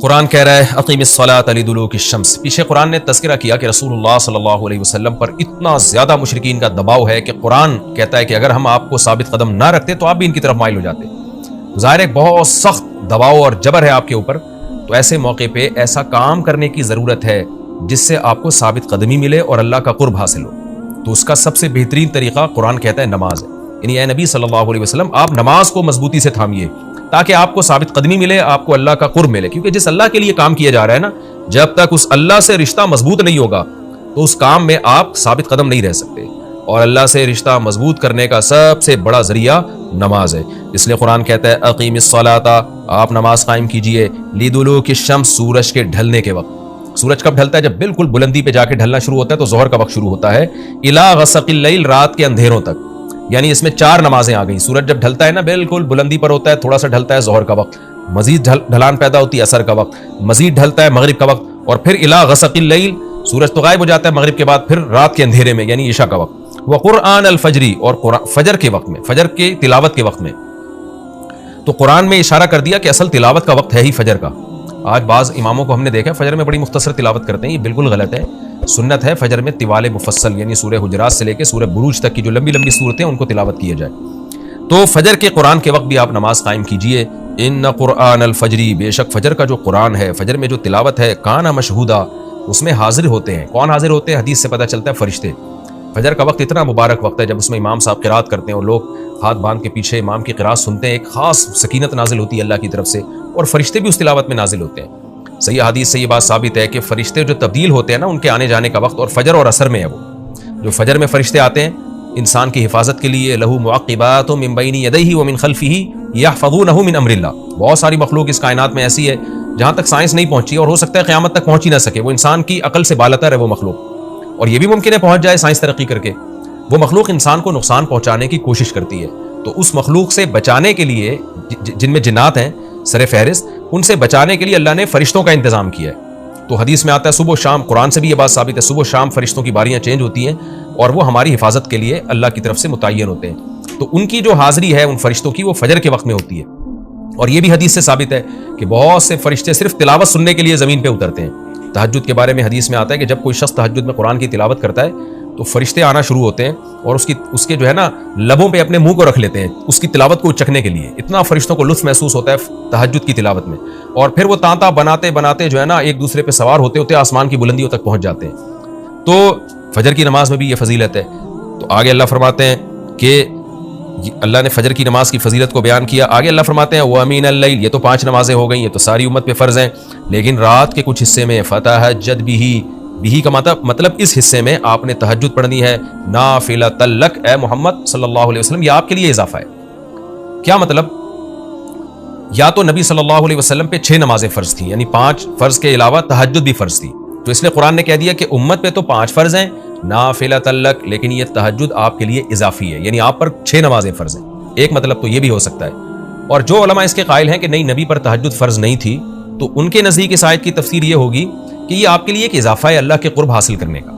قرآن کہہ رہا ہے اقیم الصلاۃ لدلوک الشمس. پیچھے قرآن نے تذکرہ کیا کہ رسول اللہ صلی اللہ علیہ وسلم پر اتنا زیادہ مشرکین کا دباؤ ہے کہ قرآن کہتا ہے کہ اگر ہم آپ کو ثابت قدم نہ رکھتے تو آپ بھی ان کی طرف مائل ہو جاتے. ظاہر ایک بہت سخت دباؤ اور جبر ہے آپ کے اوپر، تو ایسے موقع پہ ایسا کام کرنے کی ضرورت ہے جس سے آپ کو ثابت قدمی ملے اور اللہ کا قرب حاصل ہو. تو اس کا سب سے بہترین طریقہ قرآن کہتا ہے نماز ہے. یعنی اے نبی صلی اللہ علیہ وسلم آپ نماز کو مضبوطی سے تھامیے تاکہ آپ کو ثابت قدمی ملے، آپ کو اللہ کا قرب ملے. کیونکہ جس اللہ کے لیے کام کیا جا رہا ہے نا، جب تک اس اللہ سے رشتہ مضبوط نہیں ہوگا تو اس کام میں آپ ثابت قدم نہیں رہ سکتے. اور اللہ سے رشتہ مضبوط کرنے کا سب سے بڑا ذریعہ نماز ہے. اس لیے قرآن کہتا ہے اقیم الصلاۃ، آپ نماز قائم کیجئے لدلوک الشمس، سورج کے ڈھلنے کے وقت. سورج کب ڈھلتا ہے؟ جب بالکل بلندی پہ جا کے ڈھلنا شروع ہوتا ہے تو ظہر کا وقت شروع ہوتا ہے. الی غسق اللیل، رات کے اندھیروں تک. یعنی اس میں 4 نمازیں آ گئیں. سورج جب ڈھلتا ہے نا، بالکل بلندی پر ہوتا ہے، تھوڑا سا ڈھلتا ہے ظہر کا وقت، مزید ڈھلان پیدا ہوتی ہے عصر کا وقت، مزید ڈھلتا ہے مغرب کا وقت، اور پھر الی غسق اللیل سورج تو غائب ہو جاتا ہے مغرب کے بعد، پھر رات کے اندھیرے میں یعنی عشاء کا وقت. وقرآن الفجر، اور فجر کے وقت میں، فجر کے تلاوت کے وقت میں. تو قرآن میں اشارہ کر دیا کہ اصل تلاوت کا وقت ہے ہی فجر کا. آج بعض اماموں کو ہم نے دیکھا فجر میں بڑی مختصر تلاوت کرتے ہیں، یہ بالکل غلط ہے. سنت ہے فجر میں طوال مفصل، یعنی سورہ حجرات سے لے کے سورہ بروج تک کی جو لمبی لمبی صورتیں ان کو تلاوت کیا جائے. تو فجر کے قرآن کے وقت بھی آپ نماز قائم کیجئے. ان قرآن الفجر، بے شک فجر کا جو قرآن ہے، فجر میں جو تلاوت ہے، کانا مشہودا، اس میں حاضر ہوتے ہیں. کون حاضر ہوتے ہیں؟ حدیث سے پتہ چلتا ہے فرشتے. فجر کا وقت اتنا مبارک وقت ہے جب اس میں امام صاحب قرات کرتے ہیں اور لوگ ہاتھ باندھ کے پیچھے امام کی قرات سنتے ہیں. ایک خاص سکینت نازل ہوتی ہے اللہ کی طرف سے، اور فرشتے بھی اس تلاوت میں نازل ہوتے ہیں. صحیح حدیث سے یہ بات ثابت ہے کہ فرشتے جو تبدیل ہوتے ہیں نا، ان کے آنے جانے کا وقت اور فجر اور عصر میں ہے. وہ جو فجر میں فرشتے آتے ہیں انسان کی حفاظت کے لیے، لہو معقبات من بین یدیہ ومن خلفہ یحفظونہ من امر اللہ. بہت ساری مخلوق اس کائنات میں ایسی ہے جہاں تک سائنس نہیں پہنچی، اور ہو سکتا ہے قیامت تک پہنچ ہی نہ سکے. وہ انسان کی عقل سے بالاتر ہے وہ مخلوق، اور یہ بھی ممکن ہے پہنچ جائے سائنس ترقی کر کے. وہ مخلوق انسان کو نقصان پہنچانے کی کوشش کرتی ہے. تو اس مخلوق سے بچانے کے لیے، جن میں جنات ہیں سر فہرست، ان سے بچانے کے لیے اللہ نے فرشتوں کا انتظام کیا ہے. تو حدیث میں آتا ہے صبح و شام، قرآن سے بھی یہ بات ثابت ہے، صبح و شام فرشتوں کی باریاں چینج ہوتی ہیں اور وہ ہماری حفاظت کے لیے اللہ کی طرف سے متعین ہوتے ہیں. تو ان کی جو حاضری ہے ان فرشتوں کی، وہ فجر کے وقت میں ہوتی ہے. اور یہ بھی حدیث سے ثابت ہے کہ بہت سے فرشتے صرف تلاوت سننے کے لیے زمین پہ اترتے ہیں. تہجد کے بارے میں حدیث میں آتا ہے کہ جب کوئی شخص تہجد میں قرآن کی تلاوت کرتا ہے تو فرشتے آنا شروع ہوتے ہیں اور اس کے جو ہے نا لبوں پہ اپنے منہ کو رکھ لیتے ہیں اس کی تلاوت کو چکھنے کے لیے. اتنا فرشتوں کو لطف محسوس ہوتا ہے تہجد کی تلاوت میں. اور پھر وہ تانتا بناتے بناتے جو ہے نا ایک دوسرے پہ سوار ہوتے ہوتے آسمان کی بلندیوں تک پہنچ جاتے ہیں. تو فجر کی نماز میں بھی یہ فضیلت ہے. تو آگے اللہ فرماتے ہیں کہ اللہ نے فجر کی نماز کی فضیلت کو بیان کیا. آگے اللہ فرماتے ہیں وَمِنَ اللَّيْلِ، یہ تو 5 نمازیں ہو گئیں، یہ تو ساری امت پہ فرض ہیں، لیکن رات کے کچھ حصے میں فَتَہَجَّدْ بِهِ کا مطلب اس حصے میں آپ نے تہجد پڑھنی ہے نافلۃ لک، اے محمد صلی اللہ علیہ وسلم. یہ آپ کے لیے اضافہ ہے. کیا مطلب؟ یا تو نبی صلی اللہ علیہ وسلم پہ 6 نمازیں فرض تھیں، یعنی 5 فرض کے علاوہ تہجد بھی فرض تھی. تو اس لیے قرآن نے کہہ دیا کہ امت پہ تو 5 فرض ہیں نافلۃ لک، لیکن یہ تہجد آپ کے لیے اضافی ہے، یعنی آپ پر 6 نمازیں فرض ہیں. ایک مطلب تو یہ بھی ہو سکتا ہے. اور جو علماء اس کے قائل ہیں کہ نہیں نبی پر تہجد فرض نہیں تھی، تو ان کے نزدیک اس آیت کی تفسیر یہ ہوگی کہ یہ آپ کے لیے ایک اضافہ ہے اللہ کے قرب حاصل کرنے کا.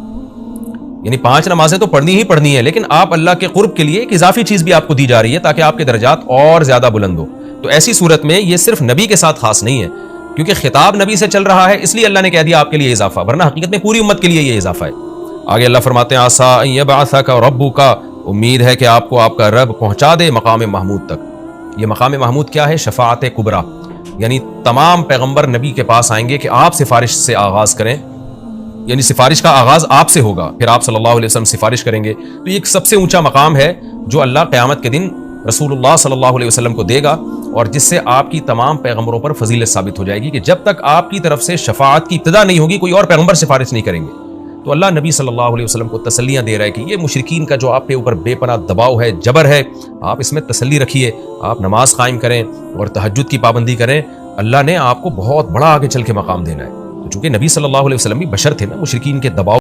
یعنی 5 نمازیں تو پڑھنی ہی پڑھنی ہے، لیکن آپ اللہ کے قرب کے لیے ایک اضافی چیز بھی آپ کو دی جا رہی ہے تاکہ آپ کے درجات اور زیادہ بلند ہو. تو ایسی صورت میں یہ صرف نبی کے ساتھ خاص نہیں ہے، کیونکہ خطاب نبی سے چل رہا ہے، اس لیے اللہ نے کہہ دیا آپ کے لیے اضافہ، ورنہ حقیقت میں پوری امت کے لیے یہ اضافہ ہے. آگے اللہ فرماتے ہیں عسیٰ ان یبعثک ربک، امید ہے کہ آپ کو آپ کا رب پہنچا دے مقام محمود تک. یہ مقام محمود کیا ہے؟ شفاعت کبریٰ، یعنی تمام پیغمبر نبی کے پاس آئیں گے کہ آپ سفارش سے آغاز کریں، یعنی سفارش کا آغاز آپ سے ہوگا، پھر آپ صلی اللہ علیہ وسلم سفارش کریں گے. تو یہ ایک سب سے اونچا مقام ہے جو اللہ قیامت کے دن رسول اللہ صلی اللہ علیہ وسلم کو دے گا، اور جس سے آپ کی تمام پیغمبروں پر فضیلت ثابت ہو جائے گی کہ جب تک آپ کی طرف سے شفاعت کی ابتدا نہیں ہوگی کوئی اور پیغمبر سفارش نہیں کریں گے. تو اللہ نبی صلی اللہ علیہ وسلم کو تسلیاں دے رہا ہے کہ یہ مشرکین کا جو آپ کے اوپر بے پناہ دباؤ ہے، جبر ہے، آپ اس میں تسلی رکھیے، آپ نماز قائم کریں اور تہجد کی پابندی کریں. اللہ نے آپ کو بہت بڑا آگے چل کے مقام دینا ہے. چونکہ نبی صلی اللہ علیہ وسلم بھی بشر تھے نا، مشرکین کے دباؤ